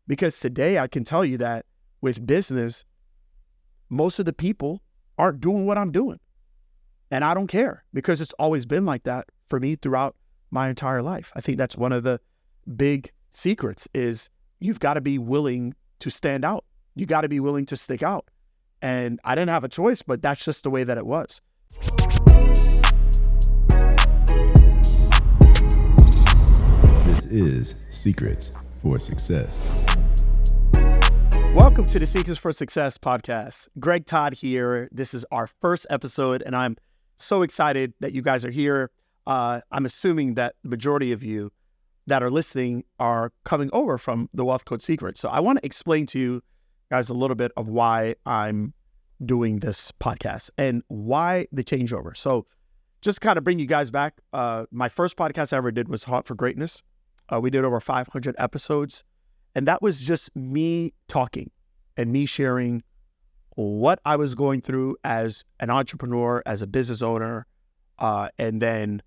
Because today I can tell you that with business, most of the people aren't doing what I'm doing. And I don't care, because it's always been like that for me throughout my entire life. I think that's one of the big secrets is you've got to be willing to stand out. You got to be willing to stick out. And I didn't have a choice, but that's just the way that it was. This is Secrets for Success. Welcome to the Secrets for Success podcast. Greg Todd here. This is our first episode, and I'm so excited that you guys are here. I'm assuming that the majority of you that are listening are coming over from the Wealth Code Secret. So I want to explain to you guys a little bit of why I'm doing this podcast and why the changeover. So just to kind of bring you guys back, my first podcast I ever did was Hot for Greatness. We did over 500 episodes, and that was just me talking and me sharing what I was going through as an entrepreneur, as a business owner. And then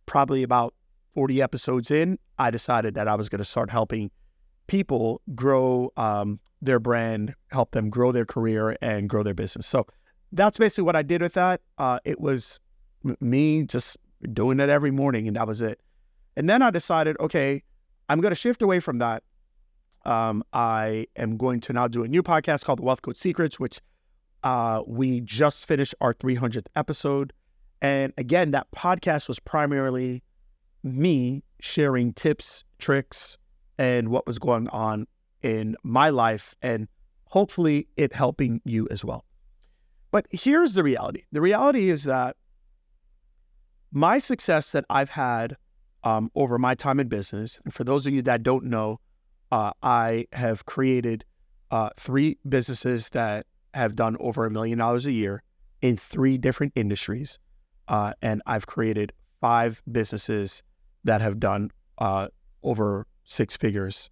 probably about 40 episodes in, I decided that I was going to start helping people grow their brand, help them grow their career and grow their business. So that's basically what I did with that. It was me just doing it every morning, and that was it. And then I decided, okay, I'm going to shift away from that. I am going to now do a new podcast called The Wealth Code Secrets, which we just finished our 300th episode. And again, that podcast was primarily me sharing tips, tricks, and what was going on in my life, and hopefully it helping you as well. But here's the reality. The reality is that my success that I've had over my time in business, and for those of you that don't know, I have created 3 businesses that have done over $1 million a year in 3 different industries. And I've created 5 businesses that have done over 6 figures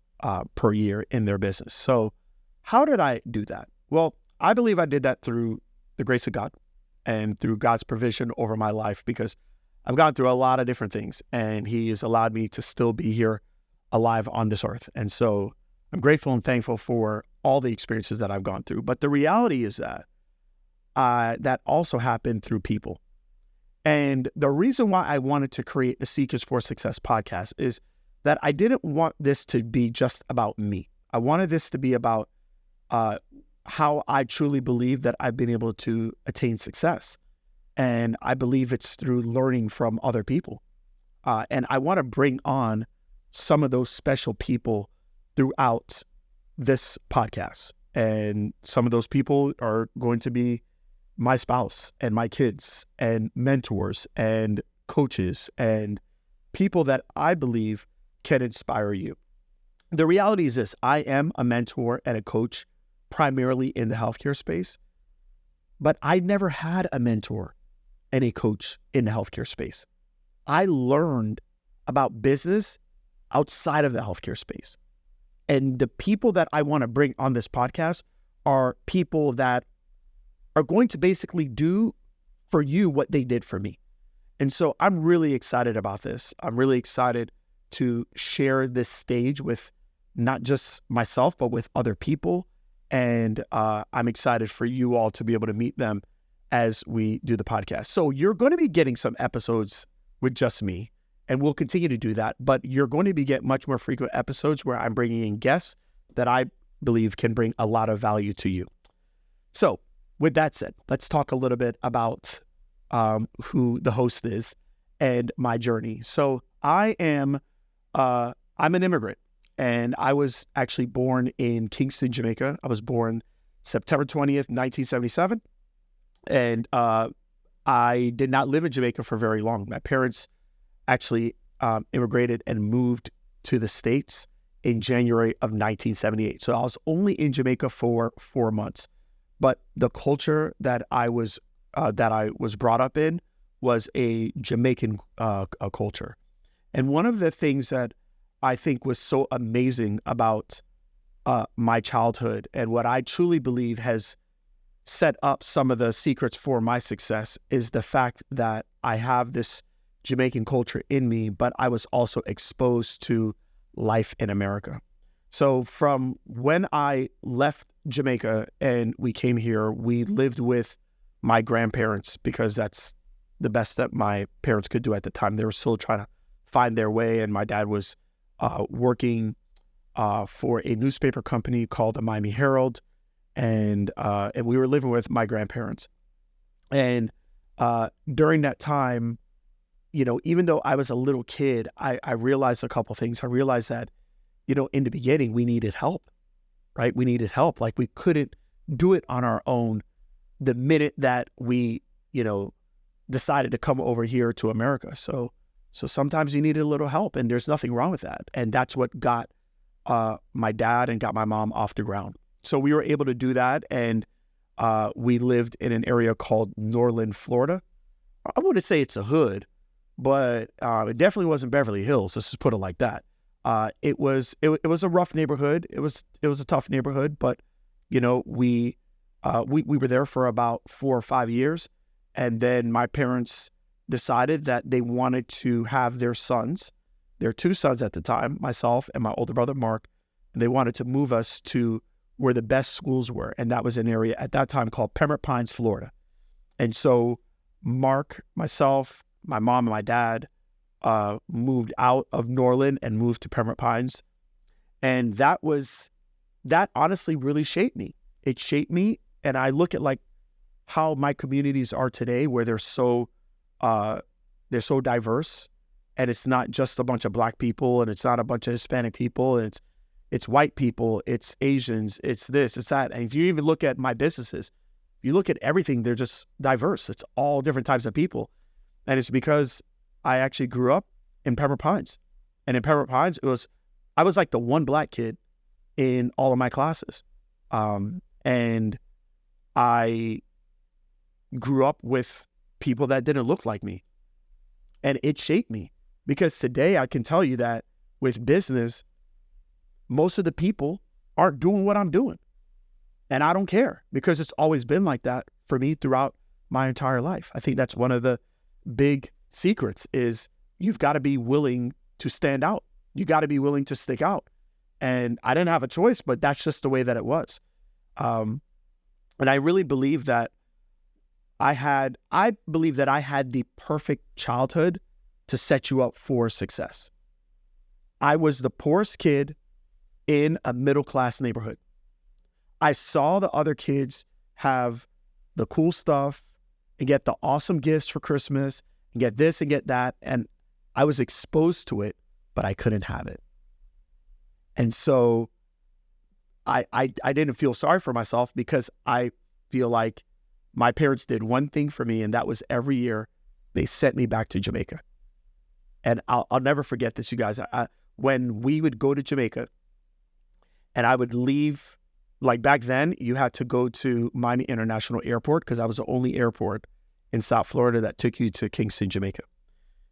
per year in their business. So how did I do that? Well, I believe I did that through the grace of God and through God's provision over my life, because I've gone through a lot of different things, and He has allowed me to still be here alive on this earth. And so I'm grateful and thankful for all the experiences that I've gone through. But the reality is that that also happened through people. And the reason why I wanted to create the Secrets for Success podcast is that I didn't want this to be just about me. I wanted this to be about how I truly believe that I've been able to attain success. And I believe it's through learning from other people. And I want to bring on some of those special people throughout this podcast. And some of those people are going to be my spouse and my kids and mentors and coaches and people that I believe can inspire you. The reality is this: I am a mentor and a coach primarily in the healthcare space, but I never had a mentor and a coach in the healthcare space. I learned about business outside of the healthcare space. And the people that I want to bring on this podcast are people that are going to basically do for you what they did for me. And so I'm really excited about this. I'm really excited to share this stage with not just myself, but with other people. And I'm excited for you all to be able to meet them as we do the podcast. So you're going to be getting some episodes with just me, and we'll continue to do that. But you're going to be getting much more frequent episodes where I'm bringing in guests that I believe can bring a lot of value to you. So with that said, let's talk a little bit about who the host is and my journey. So I'm an immigrant, and I was actually born in Kingston, Jamaica. I was born September 20th, 1977. And I did not live in Jamaica for very long. My parents actually immigrated and moved to the States in January of 1978. So I was only in Jamaica for 4 months. But the culture that I was brought up in was a Jamaican culture. And one of the things that I think was so amazing about my childhood, and what I truly believe has set up some of the secrets for my success, is the fact that I have this Jamaican culture in me, but I was also exposed to life in America. So from when I left Jamaica and we came here, we lived with my grandparents because that's the best that my parents could do at the time. They were still trying to find their way, and my dad was working for a newspaper company called the Miami Herald, and we were living with my grandparents. And during that time, even though I was a little kid, I realized a couple things. I realized that, in the beginning, we needed help, right? We needed help. Like, we couldn't do it on our own the minute that we, decided to come over here to America. So sometimes you needed a little help, and there's nothing wrong with that. And that's what got my dad and got my mom off the ground. So we were able to do that, and we lived in an area called Norland, Florida. I wouldn't say it's a hood, but it definitely wasn't Beverly Hills. Let's just put it like that. It was a rough neighborhood. It was a tough neighborhood, but we were there for about 4 or 5 years, and then my parents decided that they wanted to have their 2 sons at the time, myself and my older brother Mark, and they wanted to move us to where the best schools were, and that was an area at that time called Pembroke Pines, Florida. And so Mark, myself, my mom, and my dad moved out of Norland and moved to Pembroke Pines. And that honestly really shaped me. It shaped me. And I look at like how my communities are today, where they're so diverse, and it's not just a bunch of Black people, and it's not a bunch of Hispanic people, and it's white people, it's Asians, it's this, it's that. And if you even look at my businesses, if you look at everything, they're just diverse. It's all different types of people. And it's because I actually grew up in Pembroke Pines. And in Pembroke Pines, I was like the one Black kid in all of my classes. And I grew up with people that didn't look like me. And it shaped me, because today I can tell you that with business, most of the people aren't doing what I'm doing. And I don't care, because it's always been like that for me throughout my entire life. I think that's one of the big secrets, is you've got to be willing to stand out. You got to be willing to stick out. And I didn't have a choice, but that's just the way that it was. And I really believe that I believe that I had the perfect childhood to set you up for success. I was the poorest kid in a middle-class neighborhood. I saw the other kids have the cool stuff and get the awesome gifts for Christmas and get this and get that. And I was exposed to it, but I couldn't have it. And so I didn't feel sorry for myself, because I feel like my parents did one thing for me, and that was every year they sent me back to Jamaica. And I'll never forget this, you guys. When we would go to Jamaica and I would leave, like back then, you had to go to Miami International Airport, because that was the only airport in South Florida that took you to Kingston, Jamaica.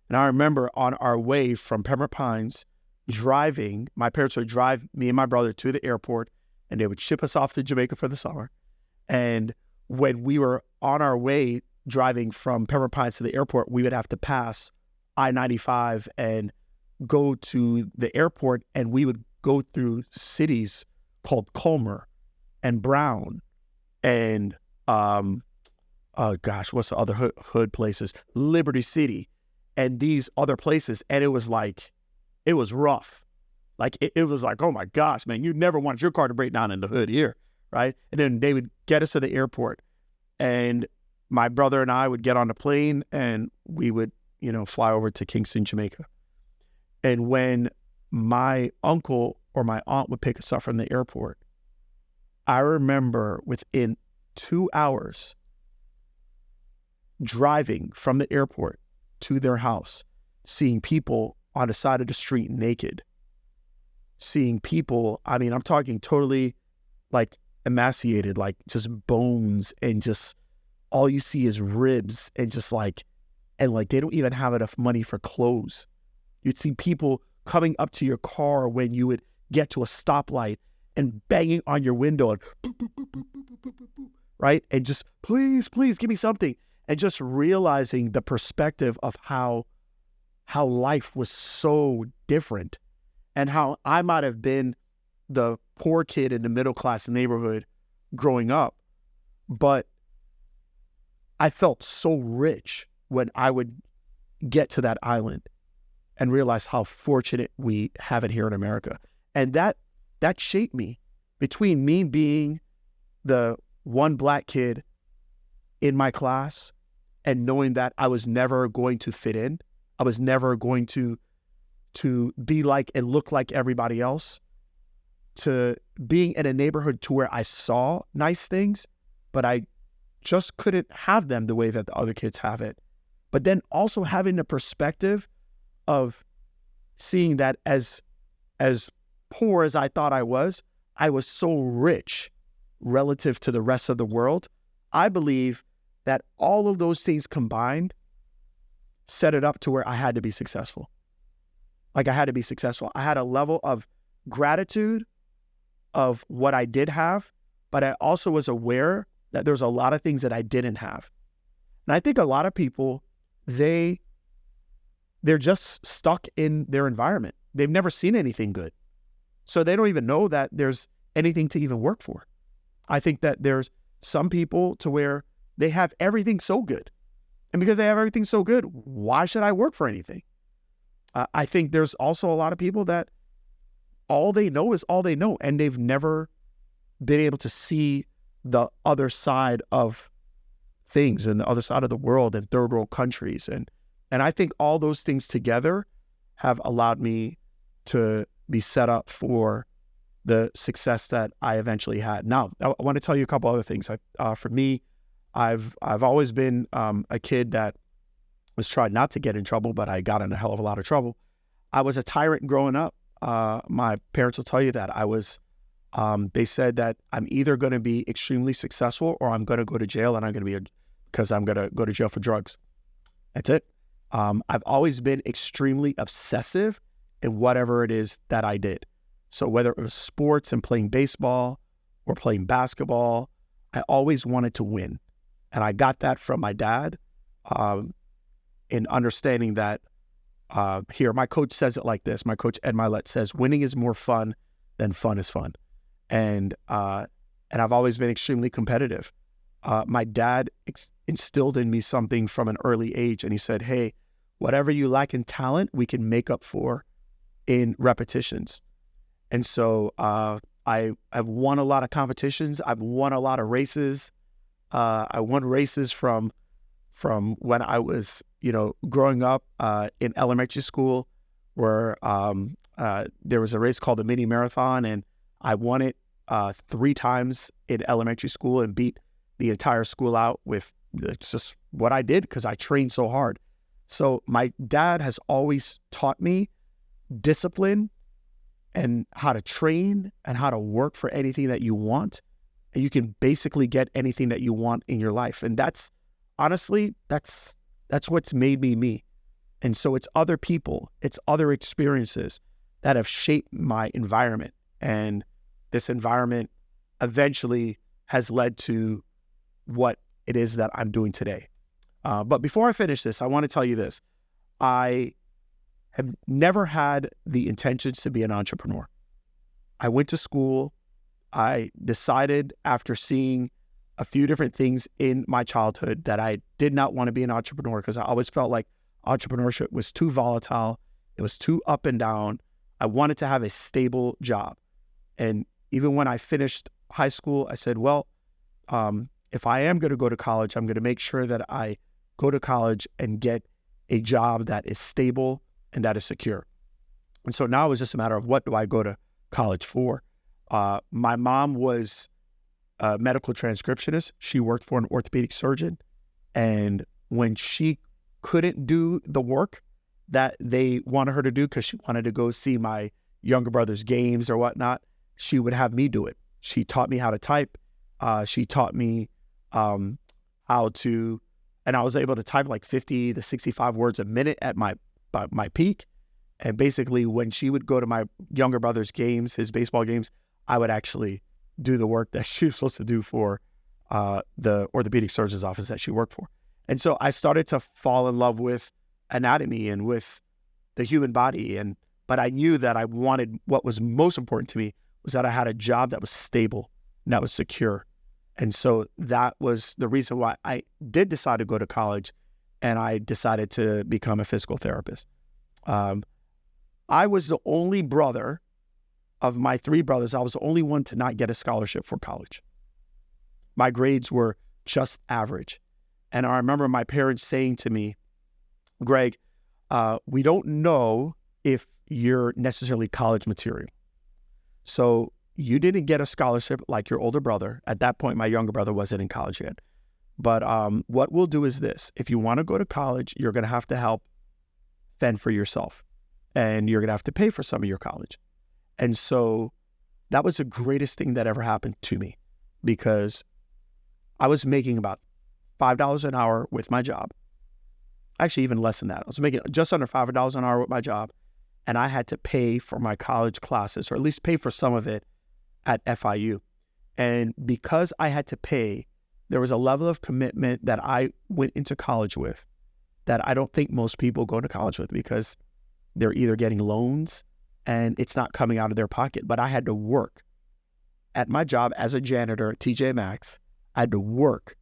And I remember on our way from Pembroke Pines, driving, my parents would drive me and my brother to the airport, and they would ship us off to Jamaica for the summer. And when we were on our way driving from Pembroke Pines to the airport, we would have to pass I-95 and go to the airport, and we would go through cities called Culmer and Brown and what's the other hood places? Liberty City and these other places. And it was rough. Like it was like, oh my gosh, man, you never want your car to break down in the hood here, right? And then they would get us to the airport, and my brother and I would get on the plane, and we would, fly over to Kingston, Jamaica. And when my uncle or my aunt would pick us up from the airport, I remember within 2 hours driving from the airport to their house, seeing people on the side of the street naked, seeing people, I'm talking totally like emaciated, like just bones, and just all you see is ribs, and they don't even have enough money for clothes. You'd see people coming up to your car when you would get to a stoplight and banging on your window and boop, boop, boop, boop, boop, boop, boop, boop, right? And just, please give me something. And just realizing the perspective of how life was so different, and how I might have been the poor kid in the middle class neighborhood growing up, but I felt so rich when I would get to that island and realize how fortunate we have it here in America. And that shaped me. Between me being the one black kid in my class and knowing that I was never going to fit in, I was never going to be like and look like everybody else, to being in a neighborhood to where I saw nice things, but I just couldn't have them the way that the other kids have it. But then also having the perspective of seeing that as poor as I thought I was so rich relative to the rest of the world. I believe that all of those things combined set it up to where I had to be successful. Like, I had to be successful. I had a level of gratitude of what I did have, but I also was aware that there's a lot of things that I didn't have. And I think a lot of people, they're just stuck in their environment. They've never seen anything good. So they don't even know that there's anything to even work for. I think that there's some people to where they have everything so good. And because they have everything so good, why should I work for anything? I think there's also a lot of people that all they know is all they know, and they've never been able to see the other side of things and the other side of the world and third world countries. And I think all those things together have allowed me to be set up for the success that I eventually had. Now, I want to tell you a couple other things. For me, I've always been a kid that was trying not to get in trouble, but I got in a hell of a lot of trouble. I was a tyrant growing up. My parents will tell you that I was, they said that I'm either going to be extremely successful or I'm going to go to jail, and because I'm going to go to jail for drugs. That's it. I've always been extremely obsessive in whatever it is that I did. So whether it was sports and playing baseball or playing basketball, I always wanted to win. And I got that from my dad, in understanding that here, my coach says it like this. My coach, Ed Milet, says, winning is more fun than fun is fun. And I've always been extremely competitive. My dad instilled in me something from an early age, and he said, hey, whatever you lack in talent, we can make up for in repetitions. And so I've won a lot of competitions. I've won a lot of races. I won races from when I was, growing up in elementary school, where there was a race called the mini marathon, and I won it 3 times in elementary school and beat the entire school out with just what I did because I trained so hard. So my dad has always taught me discipline and how to train and how to work for anything that you want. And you can basically get anything that you want in your life. And that's what's made me me. And so it's other people, it's other experiences that have shaped my environment. And this environment eventually has led to what it is that I'm doing today. But before I finish this, I want to tell you this. I have never had the intentions to be an entrepreneur. I went to school. I decided after seeing a few different things in my childhood that I did not want to be an entrepreneur because I always felt like entrepreneurship was too volatile. It was too up and down. I wanted to have a stable job. And even when I finished high school, I said, well, if I am going to go to college, I'm going to make sure that I go to college and get a job that is stable and that is secure. And so now it's just a matter of, what do I go to college for? My mom was a medical transcriptionist. She worked for an orthopedic surgeon. And when she couldn't do the work that they wanted her to do, because she wanted to go see my younger brother's games or whatnot, she would have me do it. She taught me how to type. She taught me how to, and I was able to type like 50 to 65 words a minute at my peak. And basically, when she would go to my younger brother's games, his baseball games, I would actually do the work that she was supposed to do for the orthopedic surgeon's office that she worked for. And so I started to fall in love with anatomy and with the human body. But I knew that I wanted, what was most important to me was that I had a job that was stable and that was secure. And so that was the reason why I did decide to go to college, and I decided to become a physical therapist. I was the only brother of my 3 brothers. I was the only one to not get a scholarship for college. My grades were just average. And I remember my parents saying to me, Greg, we don't know if you're necessarily college material. So you didn't get a scholarship like your older brother. At that point, my younger brother wasn't in college yet. But what we'll do is this. If you want to go to college, you're going to have to help fend for yourself. And you're going to have to pay for some of your college. And so that was the greatest thing that ever happened to me, because I was making about $5 an hour with my job. Actually, even less than that. I was making just under $5 an hour with my job. And I had to pay for my college classes, or at least pay for some of it at FIU. And because I had to pay, there was a level of commitment that I went into college with that I don't think most people go to college with, because they're either getting loans and it's not coming out of their pocket. But I had to work at my job as a janitor at TJ Maxx. I had to work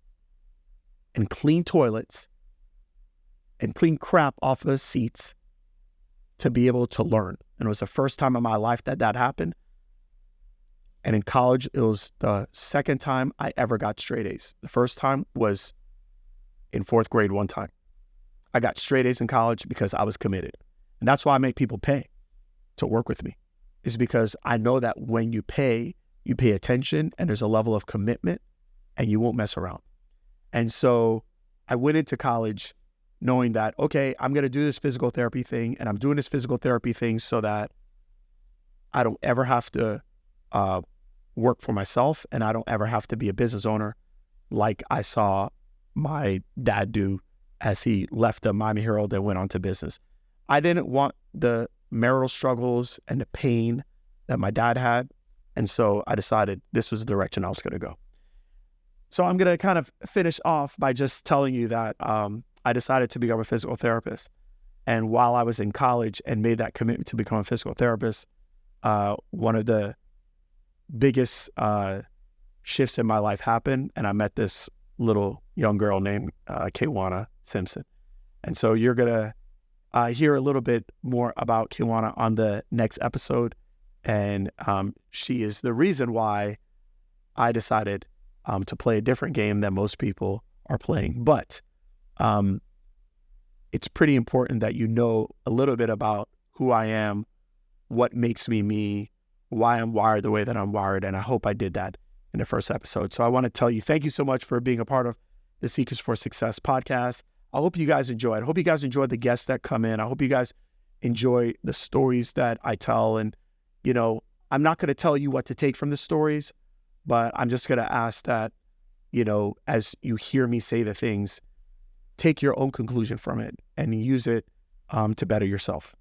and clean toilets and clean crap off the seats to be able to learn. And it was the first time in my life that that happened. And in college, it was the second time I ever got straight A's. The first time was in 4th grade one time. I got straight A's in college because I was committed. And that's why I make people pay to work with me, is because I know that when you pay attention, and there's a level of commitment, and you won't mess around. And so I went into college knowing that, okay, I'm going to do this physical therapy thing, and I'm doing this physical therapy thing so that I don't ever have to work for myself, and I don't ever have to be a business owner like I saw my dad do as he left the Miami Herald and went on to business. I didn't want the marital struggles and the pain that my dad had, and so I decided this was the direction I was going to go. So I'm going to kind of finish off by just telling you that I decided to become a physical therapist. And while I was in college and made that commitment to become a physical therapist, one of the biggest shifts in my life happened, and I met this little young girl named Kiwana Simpson. And so you're going to hear a little bit more about Kiwana on the next episode. And she is the reason why I decided to play a different game than most people are playing. But it's pretty important that you know a little bit about who I am, what makes me me, why I'm wired the way that I'm wired. And I hope I did that in the first episode. So I want to tell you, thank you so much for being a part of the Seekers for Success podcast. I hope you guys enjoy it. I hope you guys enjoy the guests that come in. I hope you guys enjoy the stories that I tell. And, you know, I'm not going to tell you what to take from the stories, but I'm just going to ask that, you know, as you hear me say the things, take your own conclusion from it and use it to better yourself.